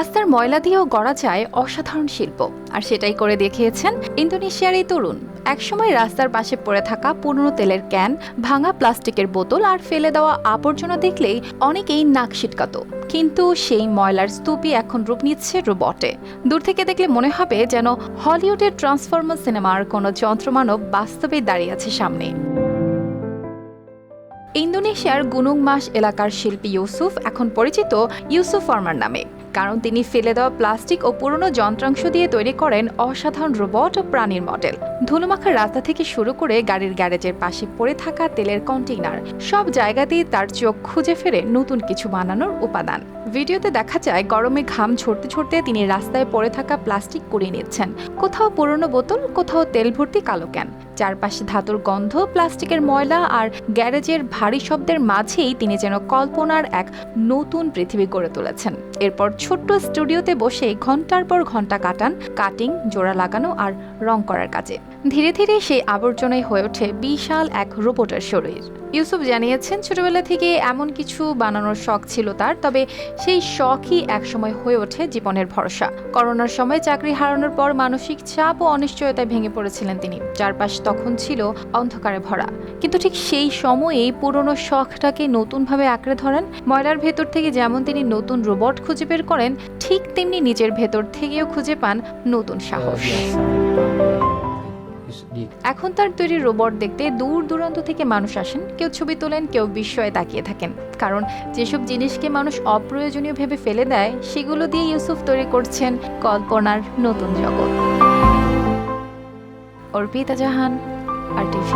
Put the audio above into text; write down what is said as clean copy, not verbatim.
রাস্তার ময়লা দিয়েও গড়া যায় অসাধারণ শিল্প, আর সেটাই করে দেখিয়েছেন ইন্দোনেশিয়ার এই তরুণ। একসময় রাস্তার পাশে পড়ে থাকা পুরনো তেলের ক্যান, ভাঙা প্লাস্টিকের বোতল আর ফেলে দেওয়া আবর্জনা দেখলেই অনেকেই নাক সিটকাতো, কিন্তু সেই ময়লার স্তূপই এখন রূপ নিচ্ছে রোবটে। দূর থেকে দেখলে মনে হবে যেন হলিউডের ট্রান্সফরমার সিনেমার কোনো যন্ত্রমানব বাস্তবেই দাঁড়িয়ে আছে সামনে। ইন্দোনেশিয়ার গুনুং মাস এলাকার শিল্পী ইউসুফ এখন পরিচিত ইউসুফ ফার্মার নামে, কারণ তিনি ফেলে দেওয়া প্লাস্টিক ও পুরনো যন্ত্রাংশ দিয়ে তৈরি করেন অসাধারণ রোবট ও প্রাণীর মডেল। ধুলোমাখা রাস্তা থেকে শুরু করে গাড়ির গ্যারেজের পাশে পড়ে থাকা তেলের কন্টেইনার, সব জায়গাতেই তার চোখ খুঁজে ফেরে নতুন কিছু বানানোর উপাদান। ভিডিওতে দেখা যায় গরমে ঘাম ঝরতে ঝরতে তিনি রাস্তায় পড়ে থাকা প্লাস্টিক কুড়িয়ে নিচ্ছেন। কোথাও পুরনো বোতল, কোথাও তেল ভর্তি কালো ক্যান। চারপাশে ধাতুর গন্ধ, প্লাস্টিকের ময়লা আর গ্যারেজের ভারী শব্দের মাঝেই তিনি যেন কল্পনার এক নতুন পৃথিবী গড়ে তুলেছেন। এরপর ছোট্ট স্টুডিওতে বসে ঘন্টার পর ঘন্টা কাটান কাটিং, জোড়া লাগানো আর রং করার কাজে। ধীরে ধীরে সেই আবর্জনায় হয়ে ওঠে বিশাল এক রোবটের শরীর। ইউসুফ জানিয়েছেন ছোটবেলা থেকে এমন কিছু বানানোর শখ ছিল তার, তবে সেই শখই একসময় হয়ে ওঠে জীবনের ভরসা। করোনার সময় চাকরি হারানোর পর মানসিক চাপ ও অনিশ্চয়তায় ভেঙে পড়েছিলেন তিনি। চারপাশ তখন ছিল অন্ধকারে ভরা, কিন্তু ঠিক সেই সময়েই পুরনো শখটাকে নতুনভাবে আঁকড়ে ধরেন। ময়লার ভেতর থেকে যেমন তিনি নতুন রোবট খুঁজে বের করেন, ঠিক তেমনি নিজের ভেতর থেকেও খুঁজে পান নতুন সাহস। এখন তার তৈরি রোবট দেখতে দূর দূরান্ত থেকে মানুষ আসেন, কেউ ছবি তোলেন, কেউ বিস্ময়ে তাকিয়ে থাকেন। কারণ যেসব জিনিসকে মানুষ অপ্রয়োজনীয় ভেবে ফেলে দেয়, সেগুলো দিয়ে ইউসুফ তৈরি করছেন কল্পনার নতুন জগৎ। অর্পিতা জাহান, RTV।